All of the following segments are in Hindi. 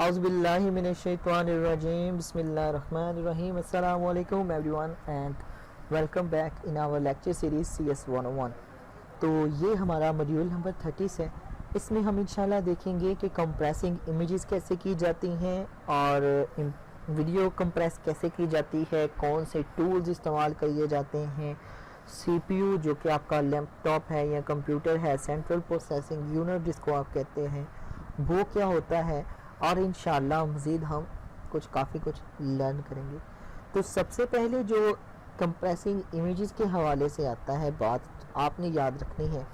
Auzubillahi minash-shaytanir-rajim. Bismillahir-rahmanir-rahim. Assalamu alaikum everyone and welcome back in our lecture series CS 101. तो ये हमारा मॉड्यूल नंबर 30 है। इसमें हम इंशाल्लाह देखेंगे कि कंप्रेसिंग इमेजेस कैसे की जाती हैं और वीडियो कंप्रेस कैसे की जाती है, कौन से टूल्स इस्तेमाल किए जाते हैं, CPU जो कि आपका लैपटॉप है या कंप्यूटर है, सेंट्रल प्रोसेसिंग यूनिट जिसको आप कहते हैं, वो क्या होता है, और इंशाल्लाह मज़ीद हम काफ़ी कुछ लर्न करेंगे। तो सबसे पहले जो कंप्रेसिंग इमेजेस के हवाले से आता है, बात आपने याद रखनी है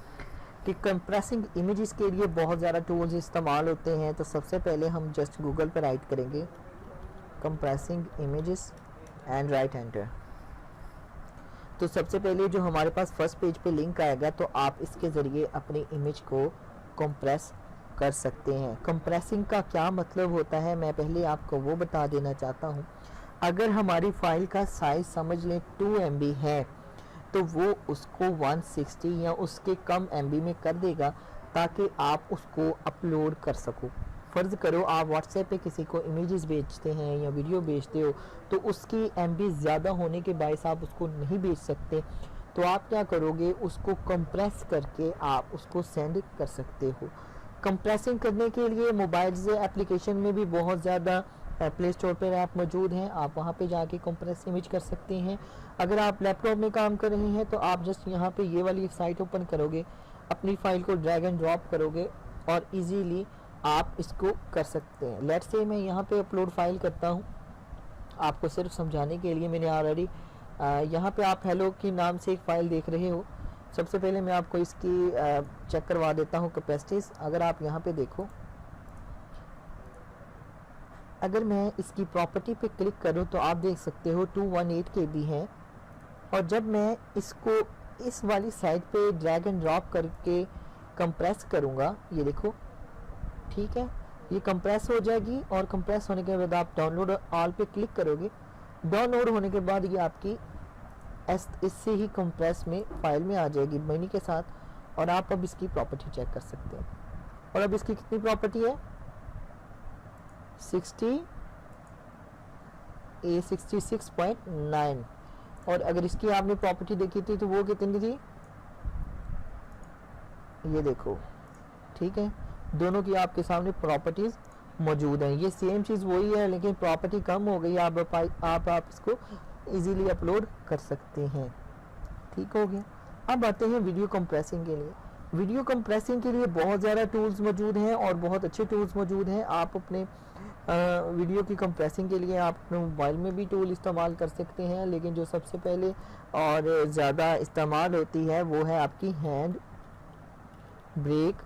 कि कंप्रेसिंग इमेजेस के लिए बहुत ज़्यादा टूल्स इस्तेमाल होते हैं। तो सबसे पहले हम जस्ट गूगल पर राइट करेंगे compressing images and right enter. तो सबसे पहले जो हमारे पास फर्स्ट पेज पे लिंक आएगा, तो आप इसके ज़रिए अपनी इमेज को कंप्रेस कर सकते हैं। कंप्रेसिंग का क्या मतलब होता है, मैं पहले आपको वो बता देना चाहता हूँ। अगर हमारी फाइल का साइज़ समझ लें 2 MB है, तो वो उसको 160 या उसके कम MB में कर देगा ताकि आप उसको अपलोड कर सको। फ़र्ज़ करो आप व्हाट्सएप पे किसी को इमेजेस भेजते हैं या वीडियो भेजते हो, तो उसकी MB ज़्यादा होने के बायस आप उसको नहीं भेज सकते, तो आप क्या करोगे, उसको कंप्रेस करके आप उसको सेंड कर सकते हो। कंप्रेसिंग करने के लिए मोबाइल से एप्लीकेशन में भी बहुत ज़्यादा प्ले स्टोर पर ऐप मौजूद हैं, आप वहाँ पे जाके कंप्रेस इमेज कर सकते हैं। अगर आप लैपटॉप में काम कर रहे हैं तो आप जस्ट यहाँ पे ये वाली साइट ओपन करोगे, अपनी फ़ाइल को ड्रैग एंड ड्रॉप करोगे और इजीली आप इसको कर सकते हैं। लेट्स से मैं यहाँ पे अपलोड फाइल करता हूँ, आपको सिर्फ समझाने के लिए। मैंने ऑलरेडी यहाँ पे आप हेलो के नाम से एक फ़ाइल देख रहे हो। सबसे पहले मैं आपको इसकी चेक करवा देता हूँ कैपेसिटीज़। अगर आप यहाँ पे देखो, अगर मैं इसकी प्रॉपर्टी पे क्लिक करूँ तो आप देख सकते हो 218 KB है। और जब मैं इसको इस वाली साइड पे ड्रैग एंड ड्रॉप करके कंप्रेस करूँगा, ये देखो, ठीक है, ये कंप्रेस हो जाएगी। और कंप्रेस होने के बाद आप डाउनलोड ऑल पे क्लिक करोगे। डाउनलोड होने के बाद ये आपकी इससे ही कंप्रेस में फाइल में आ जाएगी मिनी के साथ, और आप अब इसकी प्रॉपर्टी चेक कर सकते हैं। और अब इसकी कितनी प्रॉपर्टी है, 66.9। और अगर इसकी आपने प्रॉपर्टी देखी थी तो वो कितनी थी, ये देखो, ठीक है, दोनों की आपके सामने प्रॉपर्टीज मौजूद हैं। ये सेम चीज़ वही है लेकिन प्रॉपर्टी कम हो गई। आप इसको इजीली अपलोड कर सकते हैं। ठीक हो गया। अब आते हैं वीडियो कंप्रेसिंग के लिए। वीडियो कंप्रेसिंग के लिए बहुत ज़्यादा टूल्स मौजूद हैं और बहुत अच्छे टूल्स मौजूद हैं। आप अपने वीडियो की कंप्रेसिंग के लिए आप अपने मोबाइल में भी टूल इस्तेमाल कर सकते हैं, लेकिन जो सबसे पहले और ज़्यादा इस्तेमाल होती है वो है आपकी हैंड ब्रेक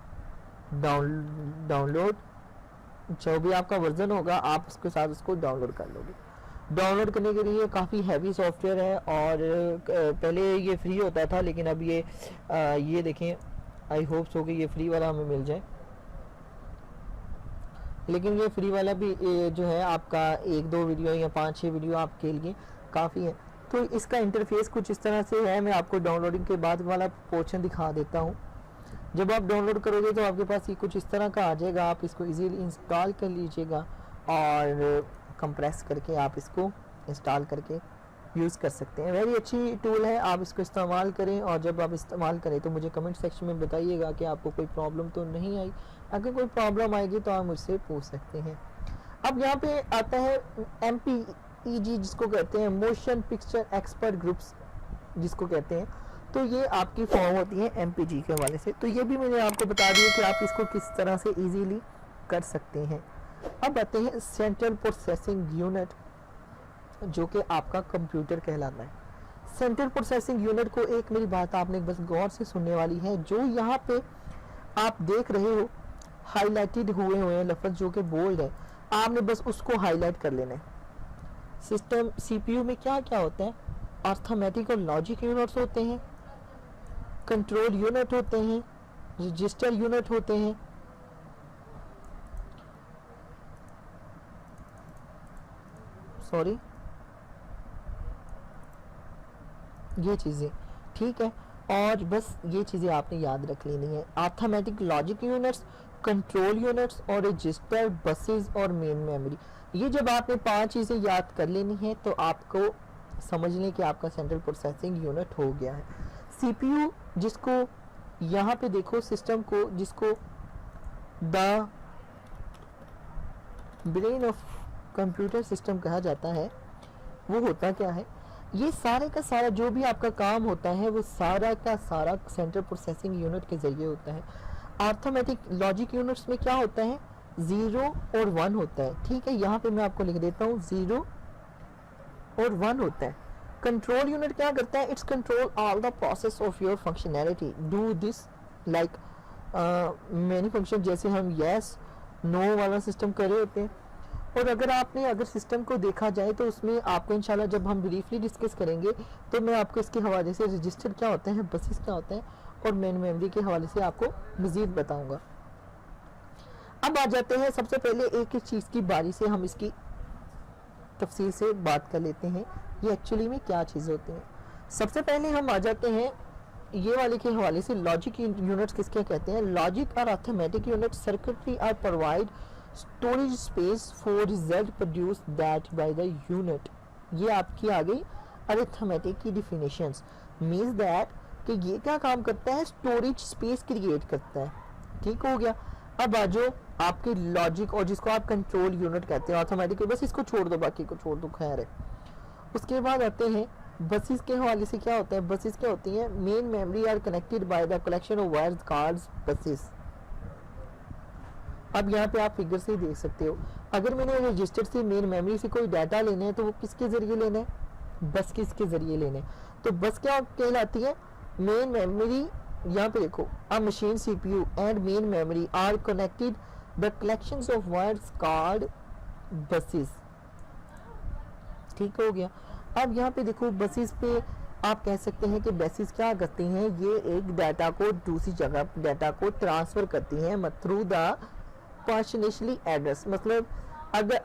डाउनलोड। जो भी आपका वर्जन होगा आप उसके साथ उसको डाउनलोड कर लोगे। डाउनलोड करने के लिए काफ़ी हैवी सॉफ्टवेयर है और पहले ये फ्री होता था, लेकिन अब ये देखें, आई होप सो कि ये फ्री वाला हमें मिल जाए। लेकिन ये फ्री वाला भी जो है आपका 1-2 वीडियो या 5-6 वीडियो आपके लिए काफ़ी है। तो इसका इंटरफेस कुछ इस तरह से है। मैं आपको डाउनलोडिंग के बाद वाला पोर्शन दिखा देता हूँ। जब आप डाउनलोड करोगे तो आपके पास ये कुछ इस तरह का आ जाएगा। आप इसको इजीली इंस्टॉल कर लीजिएगा और कंप्रेस करके आप इसको इंस्टॉल करके यूज़ कर सकते हैं। वेरी अच्छी टूल है, आप इसको इस्तेमाल करें। और जब आप इस्तेमाल करें तो मुझे कमेंट सेक्शन में बताइएगा कि आपको कोई प्रॉब्लम तो नहीं आई। अगर कोई प्रॉब्लम आएगी तो आप मुझसे पूछ सकते हैं। अब यहाँ पे आता है MPEG जिसको कहते हैं, मोशन पिक्चर एक्सपर्ट ग्रुप्स जिसको कहते हैं। तो ये आपकी फॉर्म होती है MPG के हवाले से। तो ये भी मैंने आपको बता दिया कि आप इसको किस तरह से ईजीली कर सकते हैं। अब आते हैं सेंट्रल प्रोसेसिंग यूनिट जो कि आपका कंप्यूटर कहलाता है। सेंट्रल प्रोसेसिंग यूनिट को, एक मेरी बात आपने बस गौर से सुनने वाली है, जो यहाँ पे आप देख रहे हो हाईलाइटेड हुए हैं लफ्ज़ जो कि बोल्ड है, आपने बस उसको हाईलाइट कर लेना है। सिस्टम CPU में क्या क्या होता है, अर्थमेटिक और लॉजिक यूनिट्स होते हैं, कंट्रोल यूनिट होते हैं, रजिस्टर यूनिट होते हैं, सॉरी, ये चीज़ें, ठीक है। और बस ये चीज़ें आपने याद रख लेनी है। Arithmetic logic units, control units और रजिस्टर, बसेस और मेन मेमोरी। ये जब आपने 5 चीज़ें याद कर लेनी है तो आपको समझ लें कि आपका सेंट्रल प्रोसेसिंग यूनिट हो गया है। सीपीयू जिसको यहाँ पे देखो सिस्टम को जिसको the brain of computer system कहा जाता है, वो होता क्या है, ये सारे का सारा जो भी आपका काम होता है वो सारा का सारा सेंट्रल प्रोसेसिंग यूनिट के जरिए होता है। अर्थमेटिक लॉजिक यूनिट्स में क्या होता है, 0 और 1 होता है। ठीक है, यहाँ पे मैं आपको लिख देता हूँ 0 और 1 होता है। कंट्रोल यूनिट क्या करता है, it's control all the process of your functionality, do this like many function, जैसे हम यस नो वाला सिस्टम कर रहे होते हैं। और अगर सिस्टम को देखा जाए तो उसमें आपको इंशाल्लाह जब हम ब्रीफली डिस्कस करेंगे तो मैं आपको इसके हवाले से रजिस्टर क्या होते हैं, बसेस क्या होते हैं और मेन मेमोरी के हवाले से आपको मजीद बताऊंगा। अब आ जाते हैं सबसे पहले एक चीज़ की बारी से हम इसकी तफसील से बात कर लेते हैं, ये एक्चुअली में क्या चीज़ होती हैं। सबसे पहले हम आ जाते हैं ये वाले के हवाले से, लॉजिक यूनिट्स किसके कहते हैं। लॉजिक और arithmetic unit circuitry are provide storage space for result produce that by the unit. ये आपकी आ गई अरिथमेटिक की डिफिनेशंस, मींस दैट कि ये क्या काम करता है, स्टोरेज स्पेस क्रिएट करता है। ठीक हो गया। अब आ जाओ आपके लॉजिक और जिसको आप कंट्रोल यूनिट कहते हैं अर्थमेटिक, बस इसको छोड़ दो, बाकी को छोड़ दो, खैर है। उसके बाद आते हैं बसेस के हवाले से, क्या होता है, बसेस क्या होती हैं, main memory are connected by the collection of wires cards buses. अब यहाँ पे आप फिगर से देख सकते हो, अगर मैंने रजिस्टर से मेन मेमोरी से कोई डाटा लेना है तो वो किसके जरिए लेना है, बस किसके जरिए लेना है। तो बस क्या कहलाती है, मेन मेमोरी। यहाँ पे देखो, a machine CPU and main memory are connected the collections of wires card buses. ठीक हो गया। अब यहाँ पे देखो बसेस पे आप कह सकते हैं कि बसेस क्या करती हैं, ये एक डाटा को दूसरी जगह डाटा को ट्रांसफर करती हैं थ्रू द पार्शनली एड्रेस। मतलब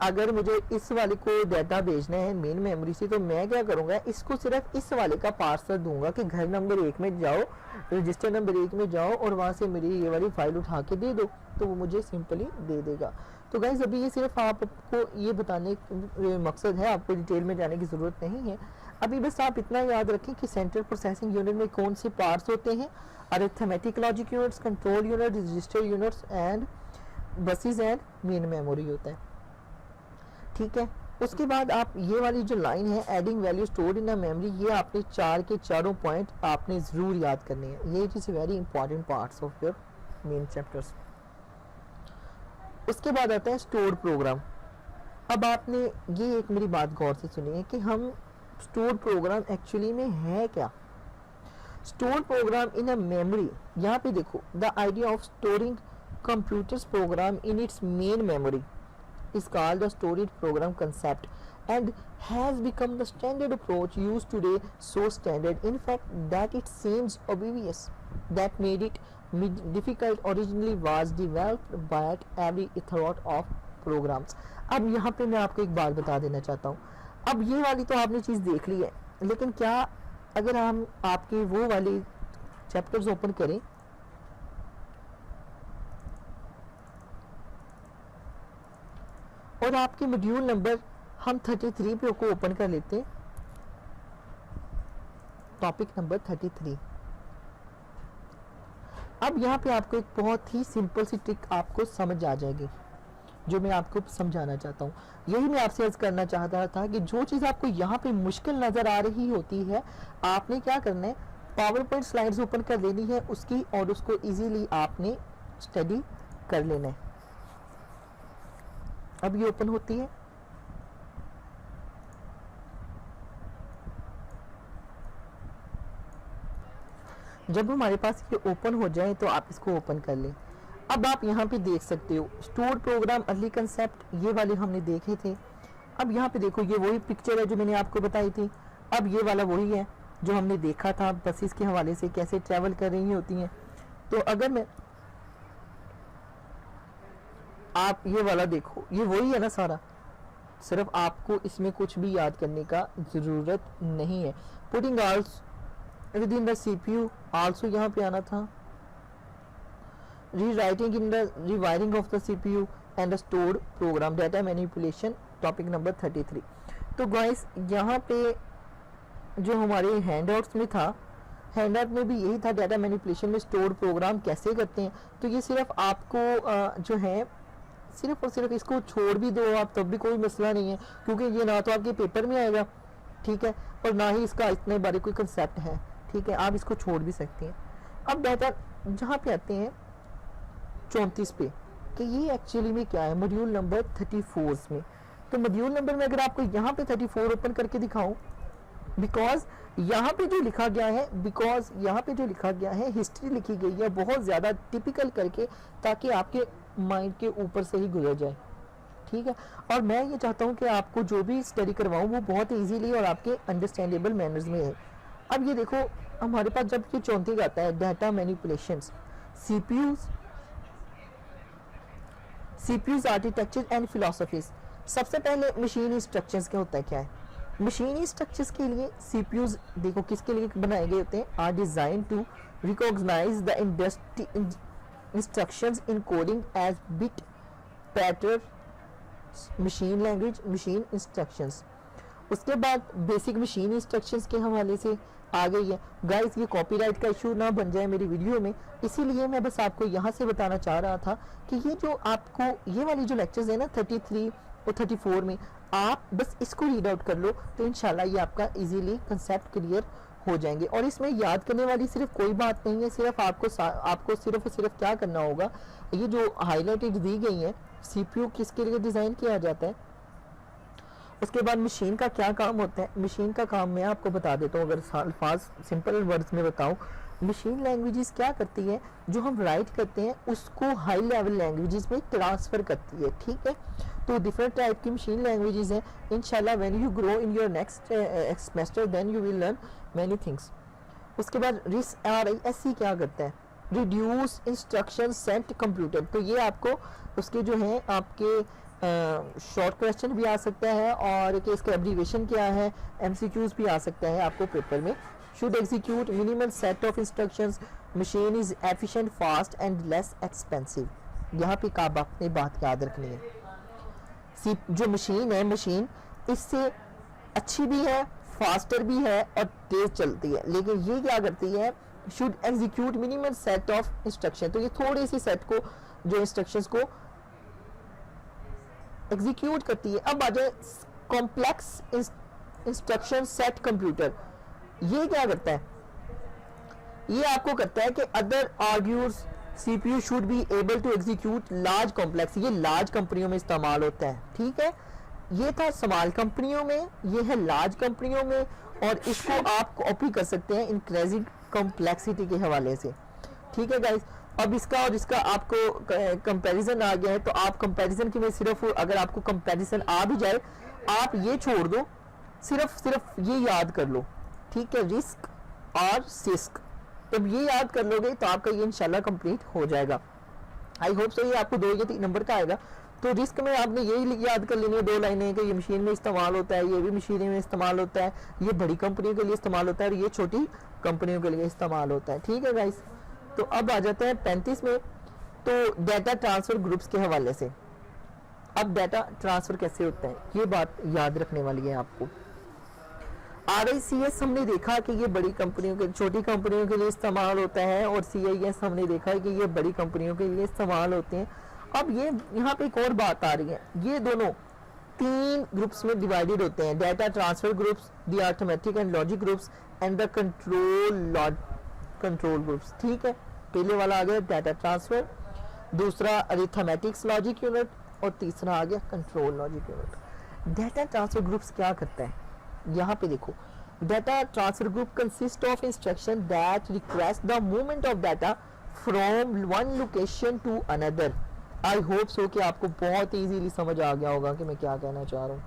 अगर मुझे इस वाले को डाटा भेजना है मेन मेमोरी से तो मैं क्या करूंगा, इसको सिर्फ इस वाले का पार्सल दूंगा कि घर नंबर 1 में जाओ, रजिस्टर नंबर 1 में जाओ और वहां से मेरी ये वाली फाइल उठा के दे दो, तो वो मुझे सिंपली दे देगा। तो गाइज अभी ये सिर्फ आपको ये बताने मकसद है, आपको डिटेल में जाने की ज़रूरत नहीं है। अभी बस आप इतना याद रखें कि सेंट्रल प्रोसेसिंग यूनिट में कौन से पार्ट्स होते हैं, arithmetic logic units, control unit, register units and buses and main memory होता है। ठीक है। उसके बाद आप ये वाली जो लाइन है, adding value stored in a memory, ये आपने चार के चारों पॉइंट आपने ज़रूर याद करने हैं। ये is very important parts of your main chapters. उसके बाद आता है स्टोर्ड प्रोग्राम। अब आपने ये एक मेरी बात गौर से सुनी है कि हम स्टोर्ड प्रोग्राम एक्चुअली में है क्या। Stored program in a memory, यहाँ पे देखो, the idea of storing computers program in its main memory is called the storage program concept and has become the standard approach used today, so standard in fact that it seems obvious that made it difficult originally was developed by every thought of programs। अब यहाँ पे मैं आपको एक बात बता देना चाहता हूँ। अब ये वाली तो आपने चीज़ देख ली है, लेकिन क्या अगर हम आपके वो वाले चैप्टर्स ओपन करें और आपके मॉड्यूल नंबर हम 33 पे को ओपन कर लेते हैं, टॉपिक नंबर 33। अब यहाँ पे आपको एक बहुत ही सिंपल सी ट्रिक आपको समझ आ जाएगी जो मैं आपको समझाना चाहता हूँ। यही मैं आपसे अर्ज करना चाहता था कि जो चीज़ आपको यहाँ पे मुश्किल नज़र आ रही होती है, आपने क्या करना है, पावर पॉइंट स्लाइड्स ओपन कर लेनी है उसकी और उसको इजीली आपने स्टडी कर लेना है। अब ये ओपन होती है, जब हमारे पास ये ओपन हो जाए तो आप इसको ओपन कर लें। अब आप यहाँ पे देख सकते हो स्टोर प्रोग्राम अर्ली कंसेप्ट, ये वाले हमने देखे थे। अब यहाँ पे देखो ये वही पिक्चर है जो मैंने आपको बताई थी। अब ये वाला वही है जो हमने देखा था बसेस के हवाले से कैसे ट्रैवल कर रही होती हैं। तो अगर मैं आप ये वाला देखो, ये वही है ना सारा, सिर्फ आपको इसमें कुछ भी याद करने का ज़रूरत नहीं है। Putting alls with in the CPU also यहाँ पे आना था, rewriting in the rewiring of the CPU and the stored program data manipulation topic number 33। तो गाइस यहाँ पे जो हमारे हैंडआउट्स में था, हैंडआउट में भी यही था, डाटा मैनिपुलेशन में स्टोर्ड प्रोग्राम कैसे करते हैं। तो ये सिर्फ आपको जो है सिर्फ और सिर्फ इसको छोड़ भी दो आप तब भी कोई मसला नहीं है, क्योंकि ये ना तो आपके पेपर में आएगा, ठीक है, और ना ही इसका इतने बारे कोई कंसेप्ट है, ठीक है, आप इसको छोड़ भी सकते हैं। अब डाटा जहाँ पे आते हैं 34 पे कि ये एक्चुअली में क्या है मॉड्यूल नंबर 34 में। तो मॉड्यूल नंबर में अगर आपको यहाँ पे 34 ओपन करके दिखाऊं, बिकॉज यहाँ पे जो लिखा गया है हिस्ट्री लिखी गई है बहुत ज़्यादा टिपिकल करके, ताकि आपके माइंड के ऊपर से ही गुजर जाए, ठीक है। और मैं ये चाहता हूँ कि आपको जो भी स्टडी करवाऊँ वो बहुत इजीली और आपके अंडरस्टैंडेबल मैनर्स में है। अब ये देखो हमारे पास जब ये 34 आता है data manipulations, CPUs architecture and philosophies. सबसे पहले मशीन इंस्ट्रक्शंस क्या होता है, क्या है मशीन इंस्ट्रक्शंस के लिए सीपीयूज देखो किसके लिए बनाए गए होते हैं, are design to recognize the instructions in coding as bit pattern machine language machine instructions. उसके बाद बेसिक मशीन इंस्ट्रक्शंस के हवाले से आ गई है। गाइस ये कॉपीराइट का इशू ना बन जाए मेरी वीडियो में, इसीलिए मैं बस आपको यहाँ से बताना चाह रहा था कि ये जो आपको ये वाली जो लेक्चर्स है ना 33 और 34 में, आप बस इसको रीड आउट कर लो तो इंशाल्लाह ये आपका इजीली कंसेप्ट क्लियर हो जाएंगे। और इसमें याद करने वाली सिर्फ कोई बात नहीं है, सिर्फ आपको सिर्फ और सिर्फ क्या करना होगा, ये जो हाईलाइटेड दी गई है सीपीयू किसके लिए डिज़ाइन किया जाता है, उसके बाद मशीन का क्या काम होता है। मशीन का काम मैं आपको बता देता हूँ, अगर अल्फाज सिंपल वर्ड्स में बताऊँ, मशीन लैंग्वेजेस क्या करती है, जो हम राइट करते हैं उसको हाई लेवल लैंग्वेजेस में ट्रांसफ़र करती है, ठीक है। तो डिफरेंट टाइप की मशीन लैंग्वेजेस हैं। इंशाल्लाह when you grow in your next semester then you will learn many things. उसके बाद RISC क्या करता है, रिड्यूस इंस्ट्रक्शन सेट कंप्यूटर। तो ये आपको उसके जो है आपके शॉर्ट क्वेश्चन भी आ सकता है और कि इसका एब्रीवेशन क्या है, MCQs भी आ सकता है आपको पेपर में। Should execute minimal set of instructions, machine is efficient fast and less expensive. यहाँ पे आप अपनी बात याद रखनी है, जो मशीन है मशीन इससे अच्छी भी है, फास्टर भी है और तेज चलती है, लेकिन ये क्या करती है, should execute minimum set of instruction. तो ये थोड़े से सेट को जो इंस्ट्रक्शंस को एग्जीक्यूट करती है। अब आ जाए कॉम्प्लेक्स इंस्ट्रक्शन सेट कंप्यूटर, ये क्या करता है, ये आपको करता है कि other argues CPU should be able to execute large complex। ये लार्ज कंपनियों में इस्तेमाल होता है, ठीक है। ये था स्मॉल कंपनियों में, ये है लार्ज कंपनियों में, और इसको आप कॉपी कर सकते हैं इंक्रीजिंग कॉम्प्लेक्सिटी के हवाले से, ठीक है गाइस। अब इसका और इसका आपको कंपैरिजन आ गया है, तो आप कंपैरिजन की में सिर्फ अगर आपको कंपैरिजन आ भी जाए आप ये छोड़ दो, सिर्फ ये याद कर लो, ठीक है, रिस्क और सिस्क। जब ये याद कर लोगे तो आपका ये इंशाल्लाह कंप्लीट हो जाएगा। आई होप सो ये आपको 2 या 3 नंबर का आएगा। तो रिस्क में आपने यही याद कर लेनी है 2 लाइनें कि ये मशीन में इस्तेमाल होता है, ये भी मशीन में इस्तेमाल होता है, ये बड़ी कंपनियों के लिए इस्तेमाल होता है और ये छोटी कंपनियों के लिए इस्तेमाल होता है, ठीक है गाइस। तो अब आ जाते हैं 35 में, तो डाटा ट्रांसफ़र ग्रुप्स के हवाले से। अब डाटा ट्रांसफ़र कैसे होता है ये बात याद रखने वाली है आपको। RICS हमने देखा कि ये बड़ी कंपनियों के छोटी कंपनियों के लिए इस्तेमाल होता है, और CIS हमने देखा है कि ये बड़ी कंपनियों के लिए इस्तेमाल होते हैं। अब ये यहाँ पे एक और बात आ रही है, ये दोनों 3 ग्रुप्स में डिवाइडेड होते हैं, data transfer groups, the arithmetic and logic groups and the control groups, ठीक है। पहले वाला आ गया डाटा ट्रांसफर, दूसरा अरिथमेटिक्स लॉजिक यूनिट, और तीसरा आ गया control logic unit. Data transfer groups क्या करता है, यहाँ पे देखो, data transfer group consist of instruction that request the movement of data from one location to another. I hope so कि आपको बहुत इजीली समझ आ गया होगा कि मैं क्या कहना चाह रहा हूँ।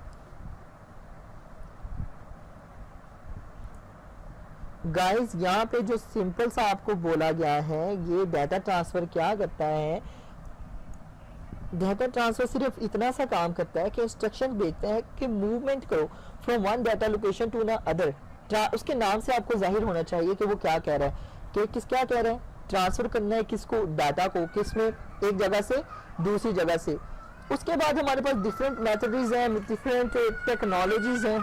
गाइस यहाँ पे जो सिंपल सा आपको बोला गया है, ये डाटा ट्रांसफर क्या करता है, डाटा ट्रांसफर सिर्फ इतना सा काम करता है कि इंस्ट्रक्शन भेजता है कि मूवमेंट करो from one data location to ना अदर। उसके नाम से आपको जाहिर होना चाहिए कि वो क्या कह रहा है, कि क्या कह रहा है, ट्रांसफर करना है किसको, डाटा को, किसमें, एक जगह से दूसरी जगह से। उसके बाद हमारे पास डिफरेंट मेथड्स हैं, डिफरेंट टेक्नोलॉजीज हैं,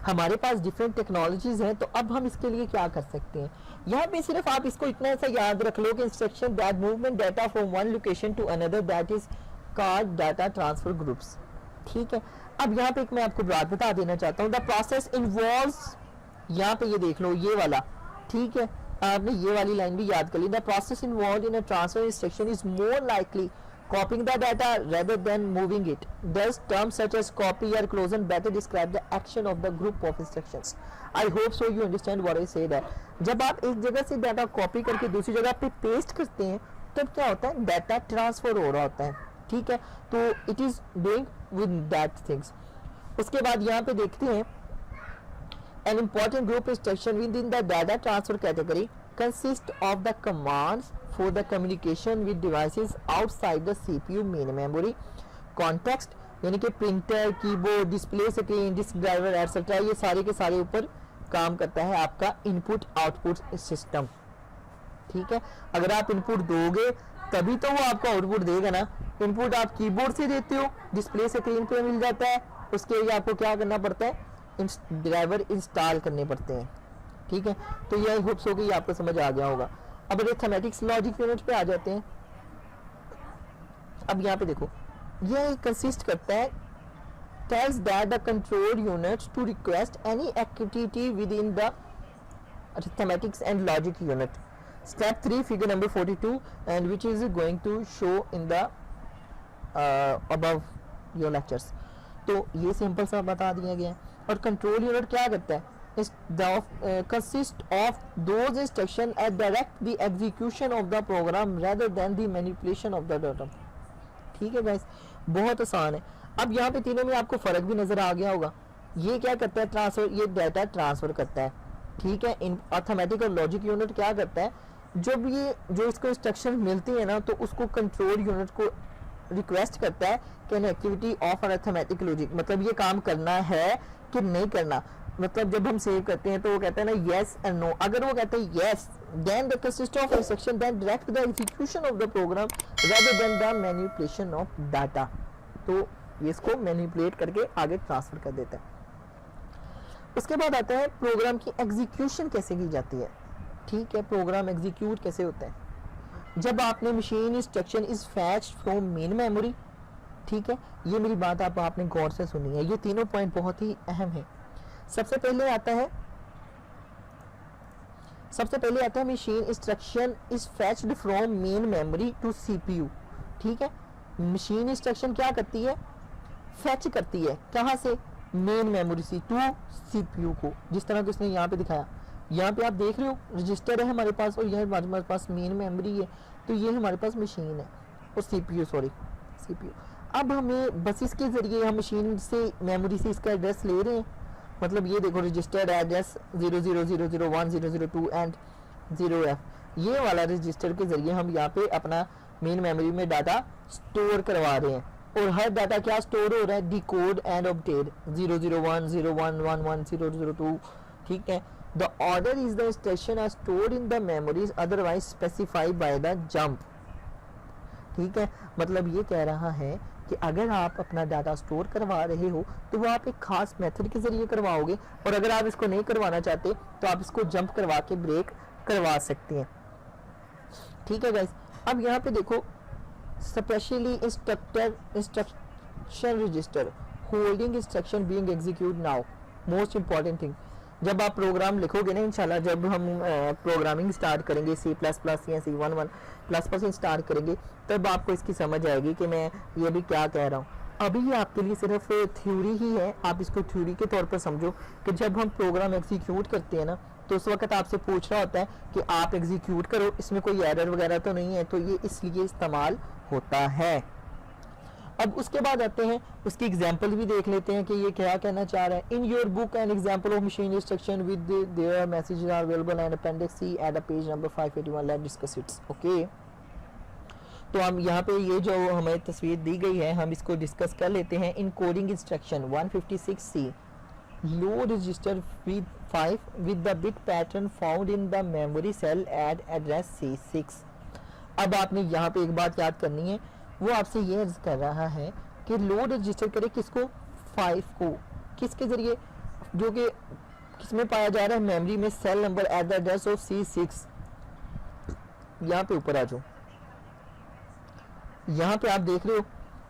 हमारे पास डिफरेंट टेक्नोलॉजीज हैं। तो अब हम इसके लिए क्या कर सकते हैं, यहाँ पे सिर्फ आप इसको इतना सा याद रख लो कि instruction that movement data from one location to another that is called data transfer groups. ठीक है, अब यहाँ पे एक मैं आपको बात बता देना चाहता हूँ, द प्रोसेस इन्वॉल्व्स, यहाँ पे ये देख लो ये वाला, ठीक है, आपने ये वाली लाइन भी याद कर ली, the process involved in a transfer instruction is more likely copying the data rather than moving it. Thus, terms such as copy or closure better describe the action of the group of instructions. I hope so you understand what I say that. जब आप एक जगह से डाटा कॉपी करके दूसरी जगह पे पेस्ट करते हैं तब क्या होता है, डाटा ट्रांसफर हो रहा होता है। ठीक है, तो it is doing with that things. उसके बाद यहाँ पे देखते हैं an important group instruction within the data transfer category consists of the commands for the communication with devices outside the CPU main memory context, यानी कि printer, keyboard, display screen, disk driver etcetera, ये सारे के सारे ऊपर काम करता है आपका इनपुट आउटपुट सिस्टम। ठीक है, अगर आप इनपुट दोगे तभी तो वो आपको आउटपुट देगा ना। इनपुट आप कीबोर्ड से देते हो, डिस्प्ले स्क्रीन पे मिल जाता है, उसके लिए आपको क्या करना पड़ता है, ड्राइवर इंस्टॉल करने पड़ते हैं। ठीक है, तो ये होप्स हो कि आपको समझ आ गया होगा। अब अरिथमेटिक्स लॉजिक यूनिट पे आ जाते हैं। अब यहाँ पे देखो, ये कंसिस्ट करता है tells that the control units to request any activity within the arithmetics and logic unit. Step 3 figure number 42 and which is going to show in the above your lectures. तो ये सिंपल सा बता दिया गया है। और कंट्रोल यूनिट क्या करता है, consist of those instructions that direct the execution of the program rather than the manipulation of the data. ठीक है गाइस, बहुत आसान है। अब यहाँ पे तीनों में आपको फर्क भी नजर आ गया होगा। ये क्या करता है, ट्रांसफर, ये डाटा ट्रांसफर करता है। ठीक है, इन अरिथमेटिक और लॉजिक यूनिट क्या करता है, जब ये जो इसको इंस्ट्रक्शन मिलती है ना तो उसको कंट्रोल यूनिट को रिक्वेस्ट करता है कि an activity of arithmetic logic, मतलब ये काम करना है कि नहीं करना। मतलब जब हम सेव करते हैं तो वो कहता है ना यस एंड नो। अगर वो कहता है yes, then the consist of instruction that direct the execution of the program rather than the manipulation of data. तो ये इसको मैनिपुलेट करके आगे ट्रांसफर कर देता है। उसके बाद आता है प्रोग्राम की एग्जीक्यूशन कैसे की जाती है। ठीक है, प्रोग्राम एग्जीक्यूट कैसे होता है, जब आपने machine instruction is fetched from main memory. ठीक है, ये मेरी बात आपने गौर से सुनी है, ये तीनों पॉइंट बहुत ही अहम है। सबसे पहले आता है machine instruction is fetched from main memory to CPU. ठीक है, मशीन इंस्ट्रक्शन क्या करती है, फैच करती है कहां से, मेन मेमोरी से टू सीपीयू को, जिस तरह कि उसने यहाँ पे दिखाया। यहाँ पे आप देख रहे हो रजिस्टर है हमारे पास और यह हमारे पास मेन मेमोरी है, तो ये हमारे पास मशीन है और सीपीयू। अब हमें बस इसके जरिए हम मशीन से मेमोरी से इसका एड्रेस ले रहे हैं। मतलब ये देखो रजिस्टर्ड एड्रेस 00001002 एंड 0F, ये वाला रजिस्टर के जरिए हम यहाँ पे अपना मेन मेमोरी में डाटा स्टोर करवा रहे हैं। और हर डाटा क्या स्टोर हो रहा है, डिकोड एंड अपडेट 001 01 11 002। ठीक है, the order is the instruction are stored in the memories otherwise specified by the jump. ठीक है, मतलब ये कह रहा है कि अगर आप अपना डाटा स्टोर करवा रहे हो तो वो आप एक खास मेथड के जरिए करवाओगे, और अगर आप इसको नहीं करवाना चाहते तो आप इसको जंप करवा के ब्रेक करवा सकते हैं। ठीक है गाइस, अब यहाँ पे देखो specially instruction register holding instruction being execute now, most important thing. जब आप प्रोग्राम लिखोगे ना इंशाल्लाह, जब हम प्रोग्रामिंग स्टार्ट करेंगे C++ या C11++ स्टार्ट करेंगे, तब आपको इसकी समझ आएगी कि मैं ये भी क्या कह रहा हूँ। अभी ये आपके लिए सिर्फ थ्योरी ही है, आप इसको थ्योरी के तौर पर समझो कि जब हम प्रोग्राम एग्जीक्यूट करते हैं ना तो उस वक्त आपसे पूछ रहा होता है कि आप एग्जीक्यूट करो, इसमें कोई एरर वगैरह तो नहीं है, तो ये इसलिए इस्तेमाल होता है। अब उसके बाद आते हैं उसकी एग्जांपल भी देख लेते हैं कि ये क्या कहना चाह रहा है। In your book an example of machine instruction with their messages are available and appendix C at page number 581, let's discuss it. Okay, तो हम यहाँ पे ये जो हमें तस्वीर दी गई है हम इसको डिस्कस कर लेते हैं। In coding instruction 156C load register with 5 with the bit pattern found in the memory cell at address C6। अब आपने यहाँ पे एक बात याद करनी है, वो आपसे ये अर्ज कर रहा है कि लोड रजिस्टर करे किसको, 5 को, किसके जरिए, जो कि किसमें पाया जा रहा है, मेमोरी में, cell number at the address of C6। यहाँ पे ऊपर आ जाओ, यहाँ पे आप देख रहे हो,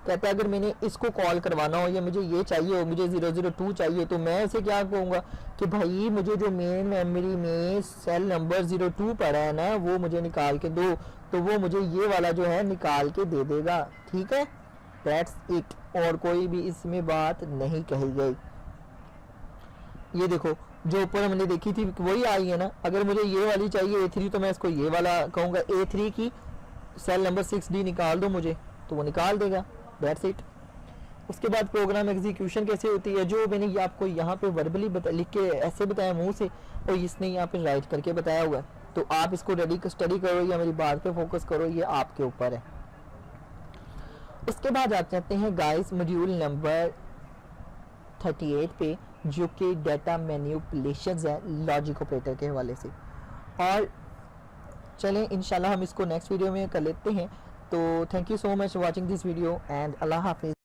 कहता है अगर मैंने इसको कॉल करवाना हो या मुझे ये चाहिए हो, मुझे 002 चाहिए, तो मैं इसे क्या कहूँगा कि भाई मुझे जो मेन मेमोरी में सेल नंबर 02 पड़ा है ना, वो मुझे निकाल के दो, तो वो मुझे ये वाला जो है निकाल के दे देगा। ठीक है, दैट्स इट, और कोई भी इसमें बात नहीं कही गई। ये देखो जो ऊपर हमने देखी थी वही आई है ना, अगर मुझे ये वाली चाहिए A3 तो मैं इसको ये वाला कहूँगा, A3 की सेल नंबर 6D निकाल दो मुझे, तो वो निकाल देगा। That's it. उसके बाद प्रोग्राम एग्जीक्यूशन कैसे होती है, जो मैंने ये आपको यहाँ पे वर्बली लिख के ऐसे बताया मुंह से, और इसने यहाँ पे राइट करके बताया हुआ है, तो आप इसको स्टडी करो या मेरी बात पे फोकस करो, ये आपके ऊपर है। उसके बाद आप चाहते हैं गाइस मॉड्यूल नंबर 38 पे, जो कि डाटा मैनिपुलेशंस है लॉजिक ऑपरेटर के हवाले से। और चलें इंशाल्लाह हम इसको नेक्स्ट वीडियो में कर लेते हैं। तो thank you so much watching this video and अल्लाह हाफिज़।